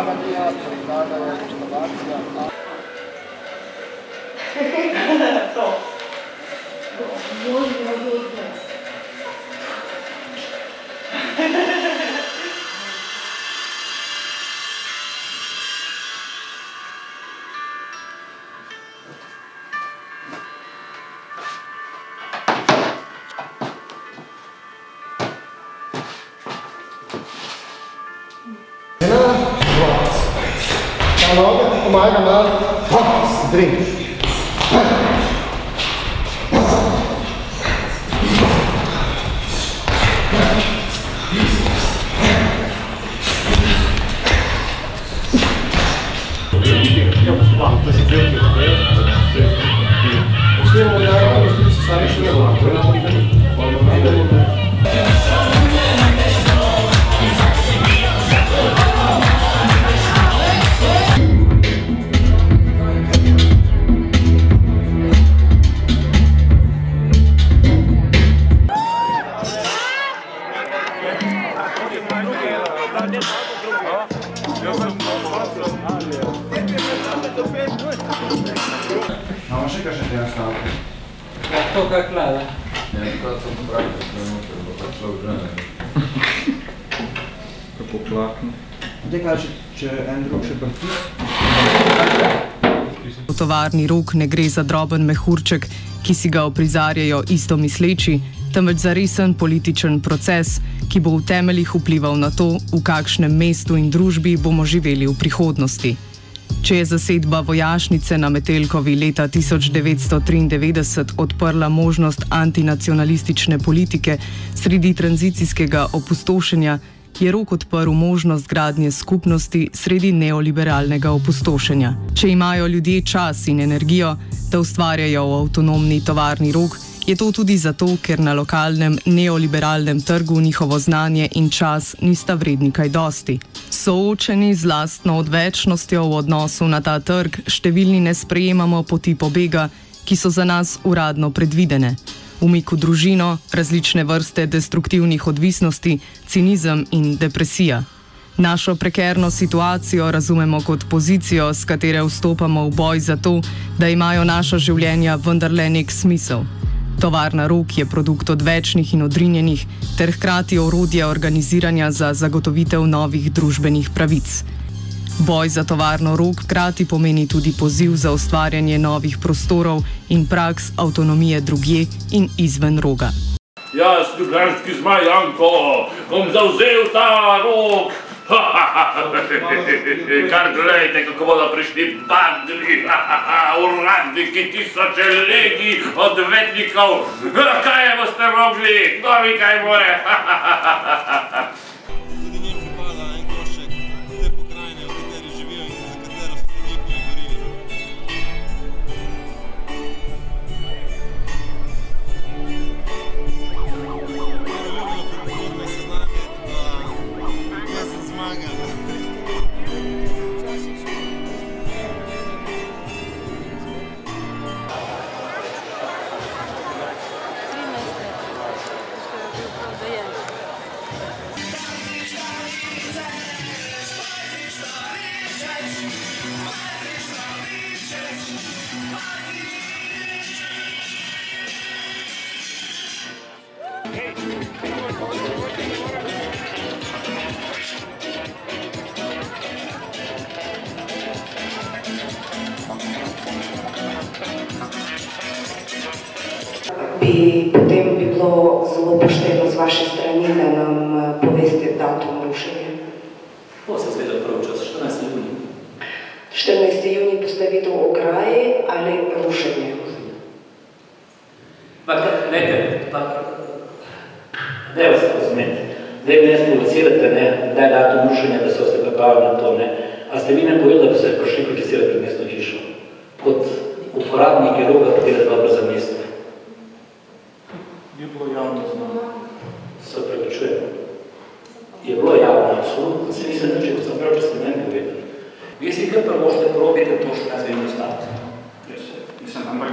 predavanja, predlagajo instalacija. To. Noga ti pomaga malo. 3. Imamo še kakšne te nastavke? Ja, to kak gleda. Ja, prav to pravi, da smo noter, bo pa človek žene. Kako plakne. Zdaj kaj, če en drug še pritisk? V tovarni Rog ne gre za droben mehurček, ki si ga oprizarjajo istomisleči, temveč za resen političen proces, ki bo v temeljih vplival na to, v kakšnem mestu in družbi bomo živeli v prihodnosti. Če je zasedba vojašnice na Metelkovi leta 1993 odprla možnost antinacionalistične politike sredi tranzicijskega opustošenja, je Rog odprl možnost gradnje skupnosti sredi neoliberalnega opustošenja. Če imajo ljudje čas in energijo, da ustvarjajo v avtonomni tovarni Rog, je to tudi zato, ker na lokalnem neoliberalnem trgu njihovo znanje in čas nista vredni kaj dosti. Soočeni z lastno odvečnostjo v odnosu na ta trg, številni ne sprejemamo poti pobega, ki so za nas uradno predvidene. Umik v družino, različne vrste destruktivnih odvisnosti, cinizem in depresija. Našo prekerno situacijo razumemo kot pozicijo, s katere vstopamo v boj za to, da imajo naša življenja vendarle nek smisel. Tovarna Rog je produkt odvečnih in odrinjenih ter hkrati orodje organiziranja za zagotovitev novih družbenih pravic. Boj za tovarno Rog hkrati pomeni tudi poziv za ustvarjanje novih prostorov in praks avtonomije drugje in izven Roga. Jaz, ljubljanski zmaj Janko, bom zavzel ta Rog! Kar gledajte, kako bodo prišli bandri, uradniki, tisoče legij, odvetnikov. Kaj je boste mogli? Kdo mi kaj more? Tudi njim pripada en košček te pokrajine, v kateri živijo in za katero so se njihovi borili. Ljubno podporno se znati, da jaz sem zmagal. Potem bi bilo zelo pošteno z vaše strani, da nam poveste datum rušenja. Bo se zvedel prav čas, 14. junij. 14. junij postavitev ograje ali rušenje? Ne vas razumeti. Zdaj me ne sprovocirate, kdaj datum rušenja, da se ste pripravili na to. A ste vi ne povedali, da ste prišli protestirati pred mestno hišo? Kot uporabniki Roga, katera dobro za mesto. Je bilo javno znano. Se prevečujem. Je bilo javno, absolutno. Se nisem nič, kot sem prav, če ste meni povedali. Vi si kar prvošte probite to, što nas vedno stati. Mislim, ampak.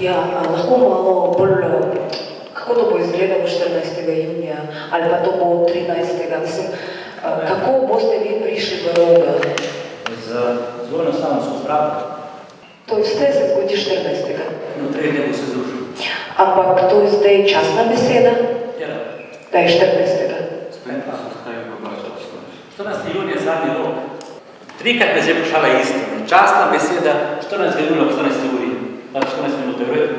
Ja, lahko malo bolj, kako to bo izgledalo 14. junija, ali pa to bo 13. Mislim, Kako boste vi prišli v Rogel? Zelo enostavno so zbrali. To vse se zgodi 14. No, 3 dni bo se združil. Ampak to je zdaj časna beseda? Ja. Da je 14. 14. junija je zadnji rok. 3-krat me zdaj vprašala isto. Časna beseda 14. junija ob 14. uri. 14 minut, je v redu.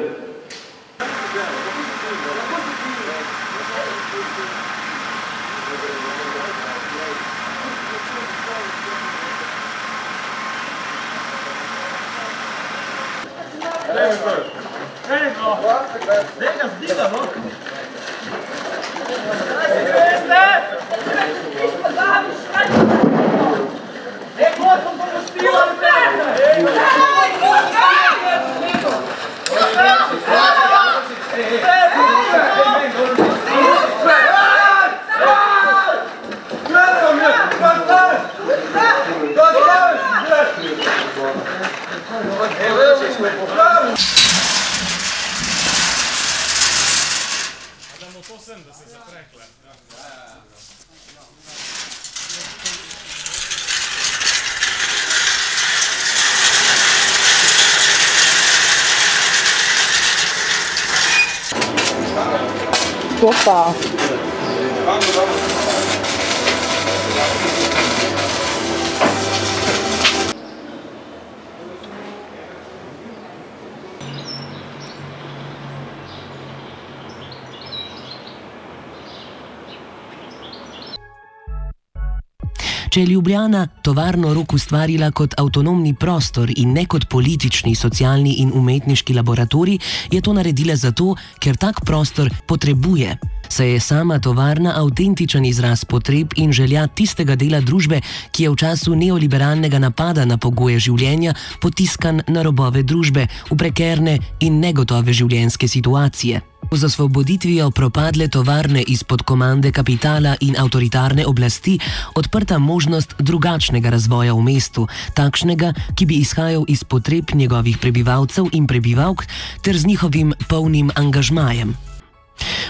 Opa. Če je Ljubljana tovarno Rog ustvarila kot avtonomni prostor in ne kot politični, socialni in umetniški laboratorij, je to naredila zato, ker tak prostor potrebuje. Saj je sama tovarna avtentičen izraz potreb in želja tistega dela družbe, ki je v času neoliberalnega napada na pogoje življenja potiskan na robove družbe, v prekerne in negotove življenjske situacije. Z osvoboditvijo propadle tovarne izpod komande kapitala in avtoritarne oblasti odprta možnost drugačnega razvoja v mestu, takšnega, ki bi izhajal iz potreb njegovih prebivalcev in prebivalk ter z njihovim polnim angažmajem.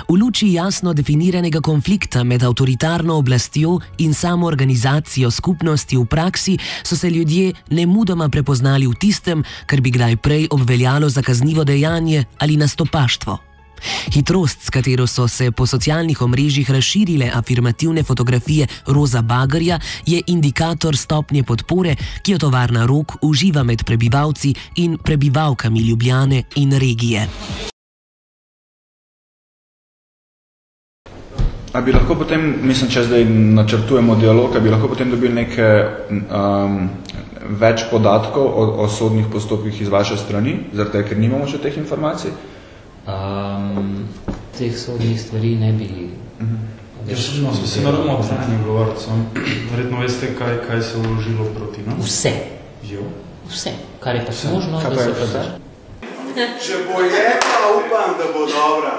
V luči jasno definiranega konflikta med avtoritarno oblastjo in samoorganizacijo skupnosti v praksi so se ljudje nemudoma prepoznali v tistem, kar bi kdaj prej obveljalo za kaznivo dejanje ali nastopaštvo. Hitrost, s katero so se po socialnih omrežjih razširile afirmativne fotografije Roza Bagarja, je indikator stopnje podpore, ki jo tovarna Rog uživa med prebivalci in prebivalkami Ljubljane in regije. A bi lahko potem, mislim, če zdaj načrtujemo dialog, a bi lahko potem dobili neke več podatkov o sodnih postopkih iz vaše strani, zaradi tega, ker nimamo še teh informacij? Teh sodnih stvari ne bi... Smo se naravno obznani govorcem. Verjetno veste, kaj se je vložilo proti nas? Vse. Vse. Kar je pač možno, da se predaš. Če bo pa upam, da bo dobra.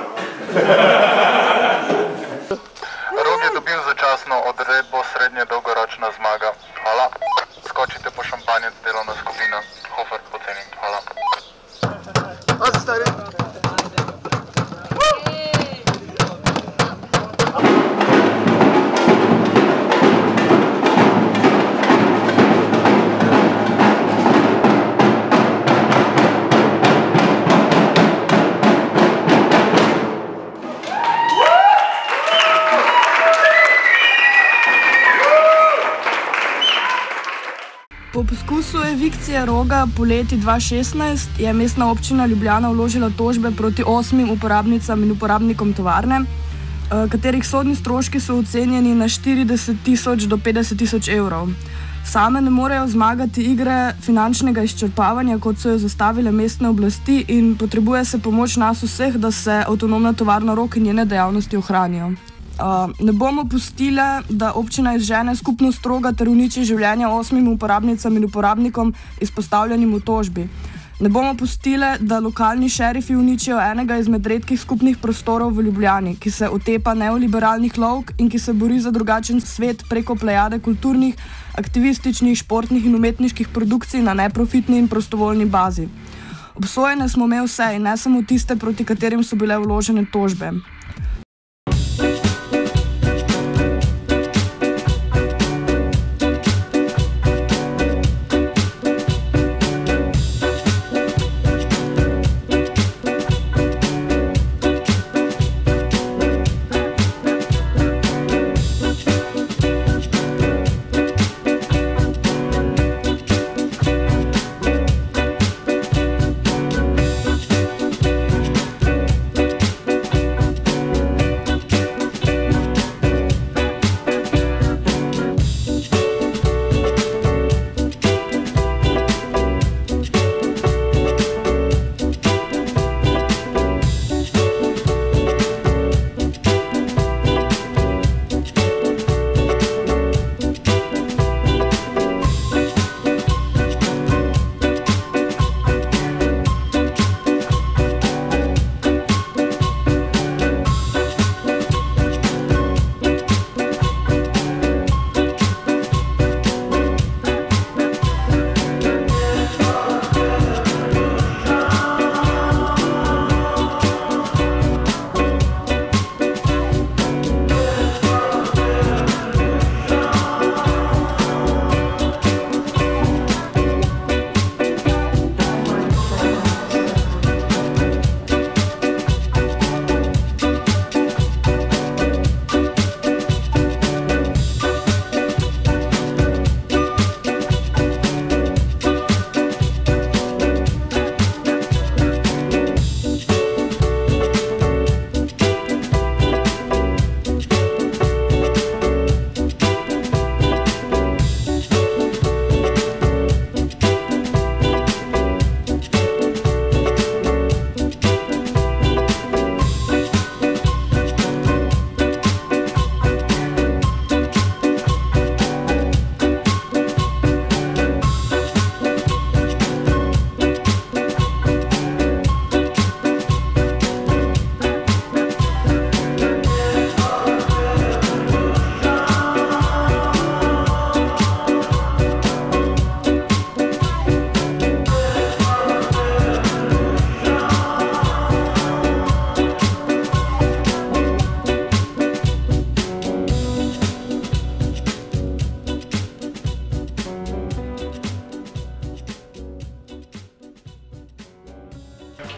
Rog je dobil začasno odredbo srednje dolgoročna zmaga. Hvala. Skočite po šampanjec, delovna skupina. Hofer poceni. Hvala. Pazi, stari. Po poskusu evikcije Roga poleti 2016 je mestna občina Ljubljana vložila tožbe proti 8 uporabnicam in uporabnikom tovarne, katerih sodni stroški so ocenjeni na 40.000 do 50.000 evrov. Same ne morejo zmagati igre finančnega izčrpavanja, kot so jo zastavile mestne oblasti, in potrebuje se pomoč nas vseh, da se avtonomna tovarna Rog in njene dejavnosti ohranijo. Ne bomo pustile, da občina izžene skupnost Roga ter uniči življenja 8 uporabnicam in uporabnikom izpostavljenim v tožbi. Ne bomo pustile, da lokalni šerifi uničijo enega izmed redkih skupnih prostorov v Ljubljani, ki se otepa neoliberalnih lovk in ki se bori za drugačen svet preko plejade kulturnih, aktivističnih, športnih in umetniških produkcij na neprofitni in prostovoljni bazi. Obsojene smo imeli vse in ne samo tiste, proti katerim so bile vložene tožbe.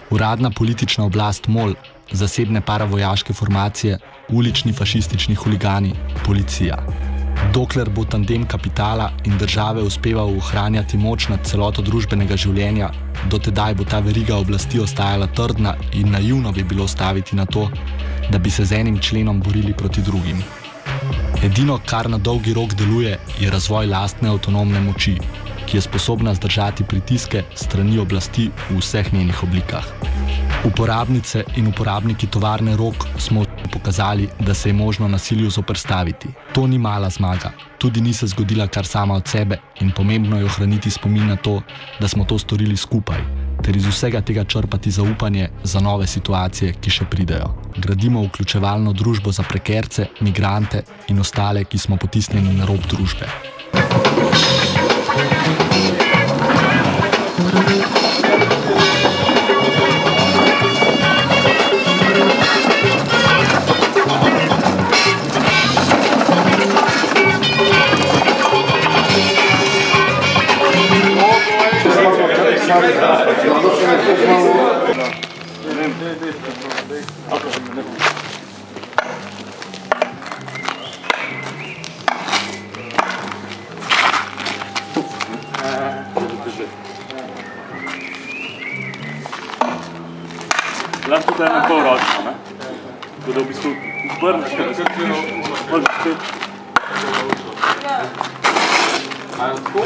Uradna politična oblast MOL, zasebne paravojaške formacije, ulični fašistični huligani, policija. Dokler bo tandem kapitala in države uspeval ohranjati moč nad celoto družbenega življenja, dotedaj bo ta veriga oblasti ostajala trdna in naivno bi bilo staviti na to, da bi se z enim členom borili proti drugim. Edino, kar na dolgi rok deluje, je razvoj lastne avtonomne moči, ki je sposobna zdržati pritiske strani oblasti v vseh njenih oblikah. Uporabnice in uporabniki tovarne Rog smo pokazali, da se je možno nasilju zoperstaviti. To ni mala zmaga, tudi ni se zgodila kar sama od sebe in pomembno je ohraniti spomin na to, da smo to storili skupaj, ter iz vsega tega črpati zaupanje za nove situacije, ki še pridejo. Gradimo vključevalno družbo za prekerce, migrante in ostale, ki smo potisnjeni na rob družbe. Lahko da je na pol ročno, ne? Tako da v bistvu obrneš, da se vrneš spet. A je tako?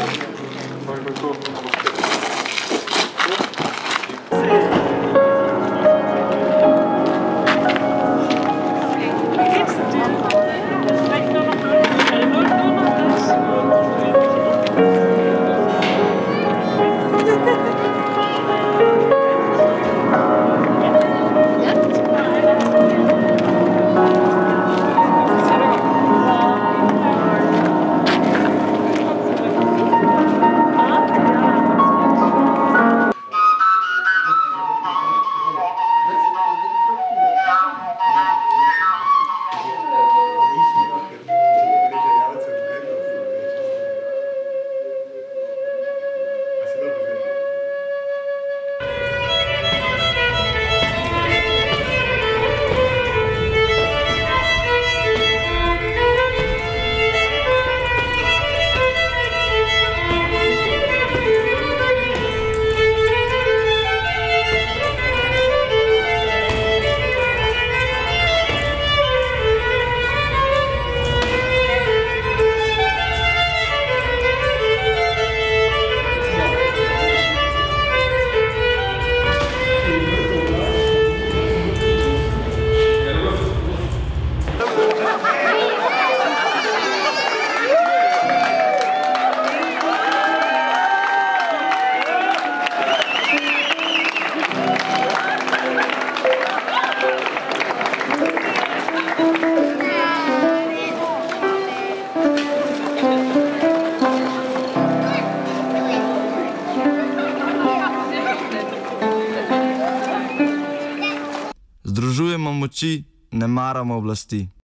Združujemo moči, ne maramo oblasti.